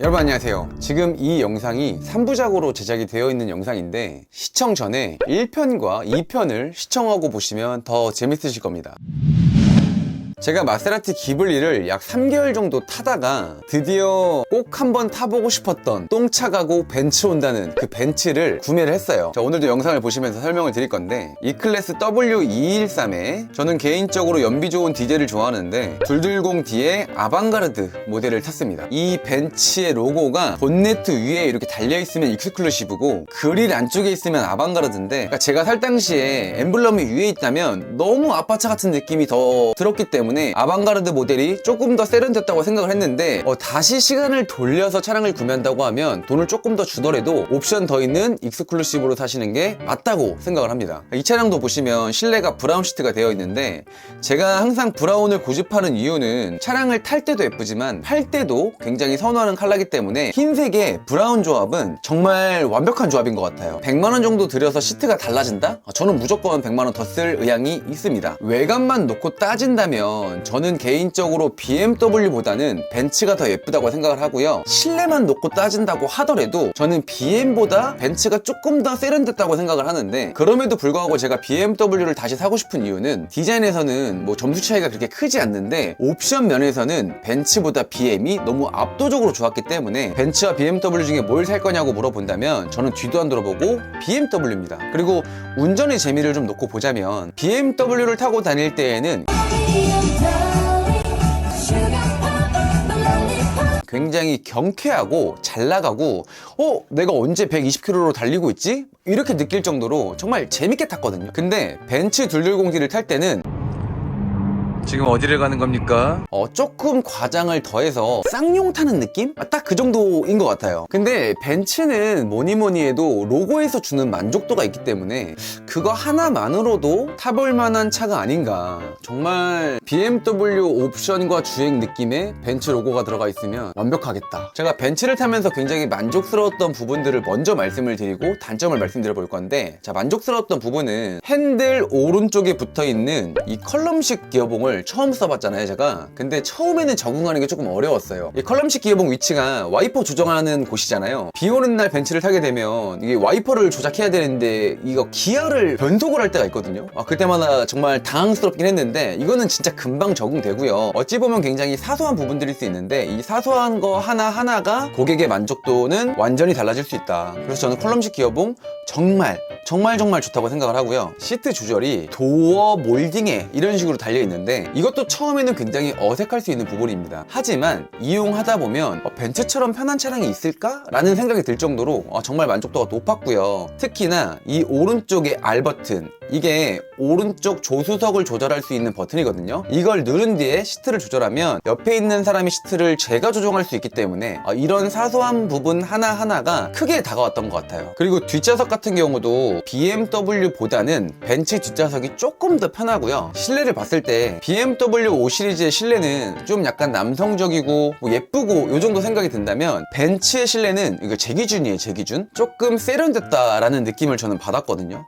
여러분 안녕하세요. 지금 이 영상이 3부작으로 제작이 되어 있는 영상인데 시청 전에 1편과 2편을 시청하고 보시면 더 재밌으실 겁니다. 제가 마세라티 기블리를 약 3개월 정도 타다가 드디어 꼭 한번 타보고 싶었던 똥차 가고 벤츠 온다는 그 벤츠를 구매를 했어요. 자, 오늘도 영상을 보시면서 설명을 드릴 건데 E클래스 W213에 저는 개인적으로 연비 좋은 디젤을 좋아하는데 220D의 아방가르드 모델을 탔습니다. 이 벤츠의 로고가 본네트 위에 이렇게 달려있으면 익스클루시브고 그릴 안쪽에 있으면 아방가르드인데 그러니까 제가 살 당시에 엠블럼이 위에 있다면 너무 아파차 같은 느낌이 더 들었기 때문에 아방가르드 모델이 조금 더 세련됐다고 생각을 했는데 다시 시간을 돌려서 차량을 구매한다고 하면 돈을 조금 더 주더라도 옵션 더 있는 익스클루시브로 사시는 게 맞다고 생각을 합니다. 이 차량도 보시면 실내가 브라운 시트가 되어 있는데 제가 항상 브라운을 고집하는 이유는 차량을 탈 때도 예쁘지만 팔 때도 굉장히 선호하는 컬러이기 때문에 흰색의 브라운 조합은 정말 완벽한 조합인 것 같아요. 100만원 정도 들여서 시트가 달라진다? 저는 무조건 100만원 더 쓸 의향이 있습니다. 외관만 놓고 따진다면 저는 개인적으로 BMW보다는 벤츠가 더 예쁘다고 생각을 하고요. 실내만 놓고 따진다고 하더라도 저는 BM보다 벤츠가 조금 더 세련됐다고 생각을 하는데 그럼에도 불구하고 제가 BMW를 다시 사고 싶은 이유는 디자인에서는 뭐 점수 차이가 그렇게 크지 않는데 옵션 면에서는 벤츠보다 BM이 너무 압도적으로 좋았기 때문에 벤츠와 BMW 중에 뭘 살 거냐고 물어본다면 저는 뒤도 안 돌아보고 BMW입니다. 그리고 운전의 재미를 좀 놓고 보자면 BMW를 타고 다닐 때에는 굉장히 경쾌하고 잘 나가고 내가 언제 120km로 달리고 있지? 이렇게 느낄 정도로 정말 재밌게 탔거든요. 근데 벤츠 220D를 탈 때는 지금 어디를 가는 겁니까? 조금 과장을 더해서 쌍용 타는 느낌? 딱 그 정도인 것 같아요. 근데 벤츠는 뭐니 해도 로고에서 주는 만족도가 있기 때문에 그거 하나만으로도 타볼 만한 차가 아닌가. 정말 BMW 옵션과 주행 느낌의 벤츠 로고가 들어가 있으면 완벽하겠다. 제가 벤츠를 타면서 굉장히 만족스러웠던 부분들을 먼저 말씀을 드리고 단점을 말씀드려 볼 건데, 자, 만족스러웠던 부분은 핸들 오른쪽에 붙어있는 이 컬럼식 기어봉을 처음 써봤잖아요, 제가. 근데 처음에는 적응하는 게 조금 어려웠어요. 이 컬럼식 기어봉 위치가 와이퍼 조정하는 곳이잖아요. 비 오는 날 벤츠를 타게 되면 이게 와이퍼를 조작해야 되는데 이거 기어를 변속을 할 때가 있거든요. 그때마다 정말 당황스럽긴 했는데 이거는 진짜 금방 적응되고요. 어찌 보면 굉장히 사소한 부분들일 수 있는데 이 사소한 거 하나하나가 고객의 만족도는 완전히 달라질 수 있다. 그래서 저는 컬럼식 기어봉 정말 좋다고 생각을 하고요. 시트 조절이 도어 몰딩에 이런 식으로 달려있는데 이것도 처음에는 굉장히 어색할 수 있는 부분입니다. 하지만 이용하다 보면 벤츠처럼 편한 차량이 있을까? 라는 생각이 들 정도로 정말 만족도가 높았고요. 특히나 이 오른쪽의 R 버튼, 이게 오른쪽 조수석을 조절할 수 있는 버튼이거든요. 이걸 누른 뒤에 시트를 조절하면 옆에 있는 사람의 시트를 제가 조정할 수 있기 때문에 이런 사소한 부분 하나하나가 크게 다가왔던 것 같아요. 그리고 뒷좌석 같은 경우도 BMW보다는 벤츠 뒷좌석이 조금 더 편하고요. 실내를 봤을 때 BMW 5 시리즈의 실내는 좀 약간 남성적이고 예쁘고 이 정도 생각이 든다면 벤츠의 실내는 이거 제 기준이에요, 제 기준. 조금 세련됐다라는 느낌을 저는 받았거든요.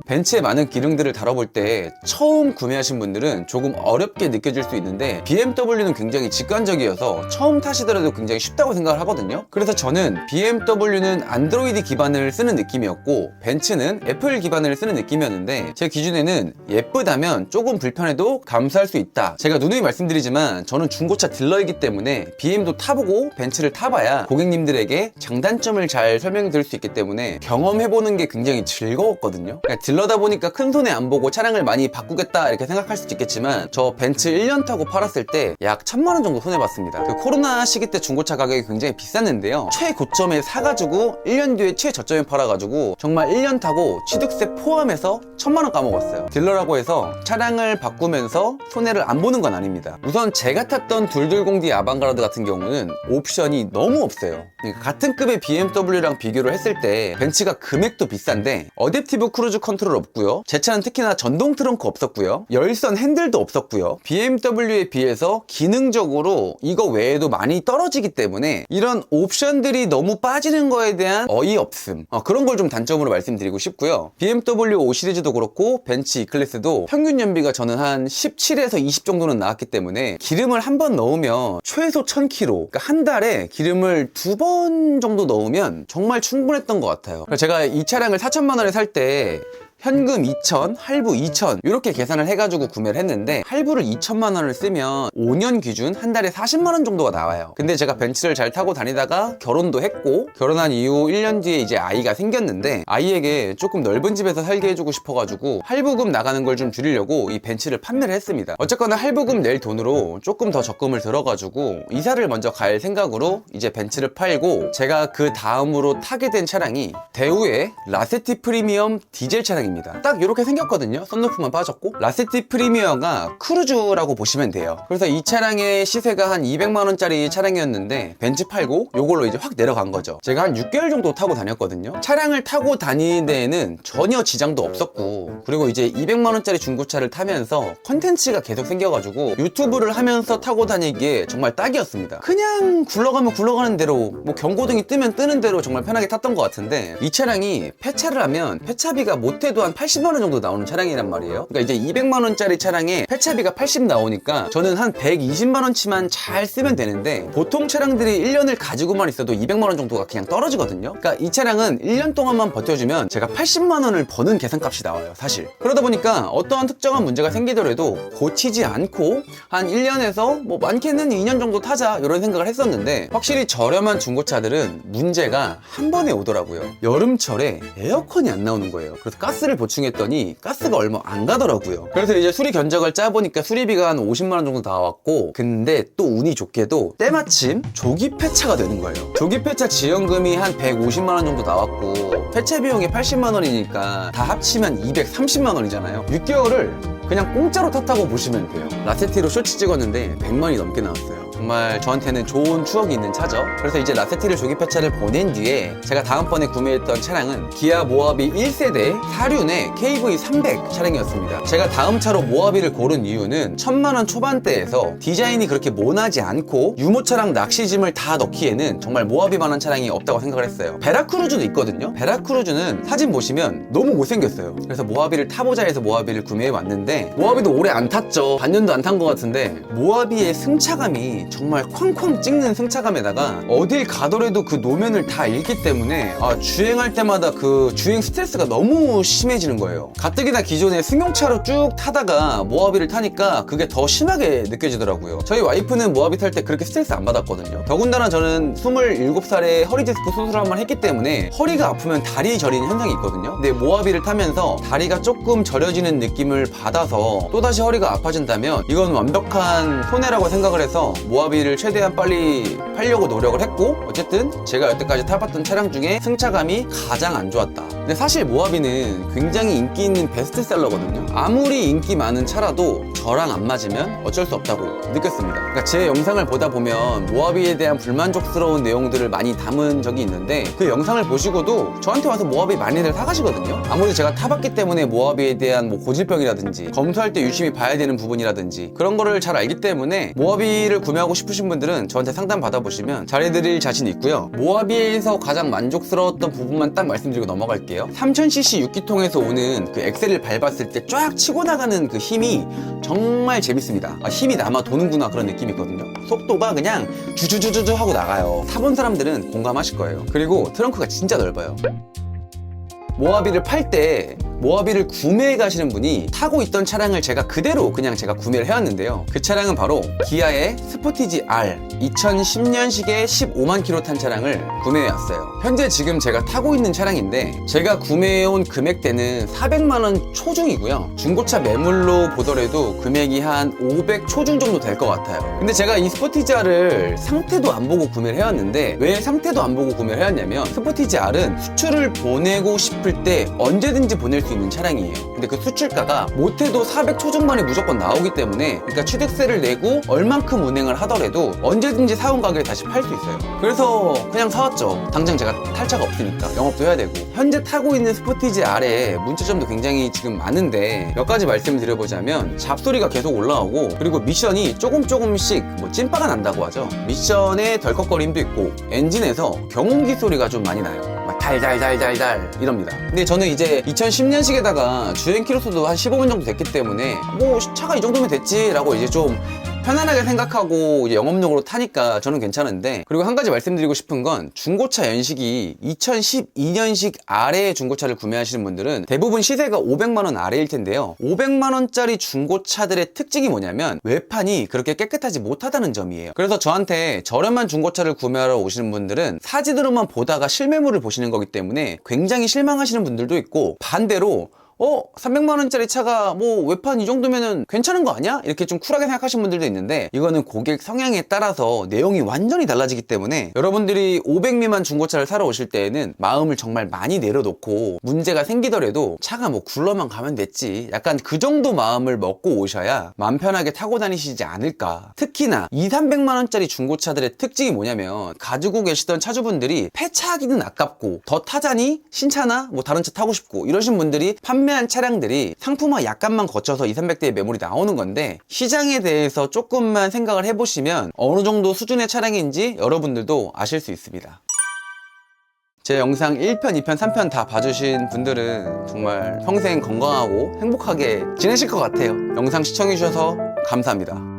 벤츠의 많은 기능들을 다뤄볼 때 처음 구매하신 분들은 조금 어렵게 느껴질 수 있는데 BMW는 굉장히 직관적이어서 처음 타시더라도 굉장히 쉽다고 생각을 하거든요. 그래서 저는 BMW는 안드로이드 기반을 쓰는 느낌이었고 벤츠는 애플 기반을 쓰는 느낌이었는데 제 기준에는 예쁘다면 조금 불편해도 감수할 수 있다. 제가 누누이 말씀드리지만 저는 중고차 딜러이기 때문에 BM도 타보고 벤츠를 타봐야 고객님들에게 장단점을 잘 설명드릴 수 있기 때문에 경험해보는 게 굉장히 즐거웠거든요. 그러니까 딜러다 보니까 큰 손해 안 보고 차량을 많이 바꾸겠다 이렇게 생각할 수도 있겠지만 저 벤츠 1년 타고 팔았을 때 약 1000만원 정도 손해봤습니다. 그 코로나 시기 때 중고차 가격이 굉장히 비쌌는데요, 최고점에 사가지고 1년 뒤에 최저점에 팔아가지고 정말 1년 타고 취득세 포함해서 1000만원 까먹었어요. 딜러라고 해서 차량을 바꾸면서 손해를 안 보는 건 아닙니다. 우선 제가 탔던 220D 아방가르드 같은 경우는 옵션이 너무 없어요. 그러니까 같은 급의 BMW랑 비교를 했을 때 벤츠가 금액도 비싼데 어댑티브 크루즈 컨트롤 컨트롤 없고요. 제 차는 특히나 전동 트렁크 없었고요. 열선 핸들도 없었고요. BMW에 비해서 기능적으로 이거 외에도 많이 떨어지기 때문에 이런 옵션들이 너무 빠지는 거에 대한 어이없음, 그런 걸 좀 단점으로 말씀드리고 싶고요. BMW 5 시리즈도 그렇고 벤츠 E클래스도 평균 연비가 저는 한 17에서 20 정도는 나왔기 때문에 기름을 한 번 넣으면 최소 1000km, 그러니까 한 달에 기름을 2번 정도 넣으면 정말 충분했던 것 같아요. 그래서 제가 이 차량을 4천만 원에 살 때 현금 2천, 할부 2천 이렇게 계산을 해가지고 구매를 했는데 할부를 2천만 원을 쓰면 5년 기준 한 달에 40만 원 정도가 나와요. 근데 제가 벤츠를 잘 타고 다니다가 결혼도 했고 결혼한 이후 1년 뒤에 이제 아이가 생겼는데 아이에게 조금 넓은 집에서 살게 해주고 싶어가지고 할부금 나가는 걸 좀 줄이려고 이 벤츠를 판매를 했습니다. 어쨌거나 할부금 낼 돈으로 조금 더 적금을 들어가지고 이사를 먼저 갈 생각으로 이제 벤츠를 팔고 제가 그 다음으로 타게 된 차량이 대우의 라세티 프리미엄 디젤 차량입니다. 딱 이렇게 생겼거든요. 썬루프만 빠졌고 라세티 프리미어가 크루즈라고 보시면 돼요. 그래서 이 차량의 시세가 한 200만원짜리 차량이었는데 벤츠 팔고 요걸로 이제 확 내려간 거죠. 제가 한 6개월 정도 타고 다녔거든요. 차량을 타고 다니는 데에는 전혀 지장도 없었고 그리고 이제 200만원짜리 중고차를 타면서 컨텐츠가 계속 생겨가지고 유튜브를 하면서 타고 다니기에 정말 딱이었습니다. 그냥 굴러가면 굴러가는 대로 뭐 경고등이 뜨면 뜨는 대로 정말 편하게 탔던 것 같은데 이 차량이 폐차를 하면 폐차비가 못해도 한 80만원 정도 나오는 차량이란 말이에요. 그러니까 이제 200만원짜리 차량에 폐차비가 80 나오니까 저는 한 120만원치만 잘 쓰면 되는데 보통 차량들이 1년을 가지고만 있어도 200만원 정도가 그냥 떨어지거든요. 그러니까 이 차량은 1년 동안만 버텨주면 제가 80만원을 버는 계산값이 나와요, 사실. 그러다 보니까 어떠한 특정한 문제가 생기더라도 고치지 않고 한 1년에서 뭐 많게는 2년 정도 타자 이런 생각을 했었는데 확실히 저렴한 중고차들은 문제가 한 번에 오더라고요. 여름철에 에어컨이 안 나오는 거예요. 그래서 가스를 보충했더니 가스가 얼마 안 가더라고요. 그래서 이제 수리 견적을 짜보니까 수리비가 한 50만원 정도 나왔고 근데 또 운이 좋게도 때마침 조기 폐차가 되는 거예요. 조기 폐차 지원금이 한 150만원 정도 나왔고 폐차 비용이 80만원이니까 다 합치면 230만원이잖아요. 6개월을 그냥 공짜로 탔다고 보시면 돼요. 라세티로 쇼츠 찍었는데 100만이 넘게 나왔어요. 정말 저한테는 좋은 추억이 있는 차죠. 그래서 이제 라세티를 조기 폐차를 보낸 뒤에 제가 다음번에 구매했던 차량은 기아 모하비 1세대 4륜의 KV300 차량이었습니다. 제가 다음 차로 모하비를 고른 이유는 1000만원 초반대에서 디자인이 그렇게 모나지 않고 유모차랑 낚시짐을 다 넣기에는 정말 모하비만한 차량이 없다고 생각을 했어요. 베라크루즈도 있거든요. 베라크루즈는 사진 보시면 너무 못생겼어요. 그래서 모하비를 타보자 해서 모하비를 구매해 왔는데 모하비도 오래 안 탔죠. 반년도 안 탄 것 같은데 모하비의 승차감이 정말 쾅쾅 찍는 승차감에다가 어딜 가더라도 그 노면을 다 읽기 때문에 주행할 때마다 그 주행 스트레스가 너무 심해지는 거예요. 가뜩이나 기존에 승용차로 쭉 타다가 모하비를 타니까 그게 더 심하게 느껴지더라고요. 저희 와이프는 모하비 탈 때 그렇게 스트레스 안 받았거든요. 더군다나 저는 27살에 허리 디스크 수술을 한번 했기 때문에 허리가 아프면 다리 저리는 현상이 있거든요. 근데 모하비를 타면서 다리가 조금 저려지는 느낌을 받아서 또다시 허리가 아파진다면 이건 완벽한 손해라고 생각을 해서 모하비를 최대한 빨리 팔려고 노력을 했고 어쨌든 제가 여태까지 타봤던 차량 중에 승차감이 가장 안 좋았다. 근데 사실 모하비는 굉장히 인기 있는 베스트셀러거든요. 아무리 인기 많은 차라도 저랑 안 맞으면 어쩔 수 없다고 느꼈습니다. 그러니까 제 영상을 보다 보면 모하비에 대한 불만족스러운 내용들을 많이 담은 적이 있는데 그 영상을 보시고도 저한테 와서 모하비 많이들 사가시거든요. 아무래도 제가 타봤기 때문에 모하비에 대한 뭐 고질병이라든지 검수할 때 유심히 봐야 되는 부분이라든지 그런 거를 잘 알기 때문에 모하비를 구매하고 싶으신 분들은 저한테 상담 받아보시면 잘해드릴 자신 있고요. 모하비에서 가장 만족스러웠던 부분만 딱 말씀드리고 넘어갈게요. 3000cc 6기통에서 오는 그 엑셀을 밟았을 때 쫙 치고 나가는 그 힘이 정말 재밌습니다. 힘이 남아 도는구나 그런 느낌이 있거든요. 속도가 그냥 주주주주주 하고 나가요. 타본 사람들은 공감하실 거예요. 그리고 트렁크가 진짜 넓어요. 모하비를 팔 때 모하비를 구매해 가시는 분이 타고 있던 차량을 제가 그대로 그냥 제가 구매를 해왔는데요. 그 차량은 바로 기아의 스포티지 R 2010년식의 15만 킬로 탄 차량을 구매해 왔어요. 현재 지금 제가 타고 있는 차량인데 제가 구매해온 금액대는 400만원 초중이고요. 중고차 매물로 보더라도 금액이 한 500 초중 정도 될 것 같아요. 근데 제가 이 스포티지 R을 상태도 안 보고 구매를 해왔는데 왜 상태도 안 보고 구매를 해왔냐면 스포티지 R은 수출을 보내고 싶을 때 언제든지 보낼 수 있는 차량이에요. 근데 그 수출가가 못해도 400 초중반이 무조건 나오기 때문에, 그러니까 취득세를 내고 얼만큼 운행을 하더라도 언제든지 사온 가격에 다시 팔 수 있어요. 그래서 그냥 사왔죠. 당장 제가 탈 차가 없으니까 영업도 해야 되고. 현재 타고 있는 스포티지 R에 문제점도 굉장히 지금 많은데 몇 가지 말씀을 드려보자면, 잡소리가 계속 올라오고, 그리고 미션이 조금씩 뭐 찐빠가 난다고 하죠. 미션에 덜컥거림도 있고, 엔진에서 경운기 소리가 좀 많이 나요. 막 달달달달달 이럽니다. 근데 저는 이제 2010년식에다가 주행 키로수도 한 15분 정도 됐기 때문에 뭐 차가 이 정도면 됐지 라고 이제 좀 편안하게 생각하고 이제 영업용으로 타니까 저는 괜찮은데, 그리고 한 가지 말씀드리고 싶은 건, 중고차 연식이 2012년식 아래의 중고차를 구매하시는 분들은 대부분 시세가 500만원 아래일 텐데요. 500만원짜리 중고차들의 특징이 뭐냐면 외판이 그렇게 깨끗하지 못하다는 점이에요. 그래서 저한테 저렴한 중고차를 구매하러 오시는 분들은 사진으로만 보다가 실매물을 보시는 거기 때문에 굉장히 실망하시는 분들도 있고, 반대로 300만원짜리 차가 뭐 외판 이 정도면은 괜찮은 거 아니야? 이렇게 좀 쿨하게 생각하시는 분들도 있는데, 이거는 고객 성향에 따라서 내용이 완전히 달라지기 때문에 여러분들이 500 미만 중고차를 사러 오실 때에는 마음을 정말 많이 내려놓고, 문제가 생기더라도 차가 뭐 굴러만 가면 됐지, 약간 그 정도 마음을 먹고 오셔야 마음 편하게 타고 다니시지 않을까. 특히나 200~300만원짜리 중고차들의 특징이 뭐냐면, 가지고 계시던 차주분들이 폐차하기는 아깝고 더 타자니 신차나 뭐 다른 차 타고 싶고 이러신 분들이 판매한 차량들이 상품화 약간만 거쳐서 200~300대의 매물이 나오는 건데, 시장에 대해서 조금만 생각을 해보시면 어느 정도 수준의 차량인지 여러분들도 아실 수 있습니다. 제 영상 1편, 2편, 3편 다 봐주신 분들은 정말 평생 건강하고 행복하게 지내실 것 같아요. 영상 시청해주셔서 감사합니다.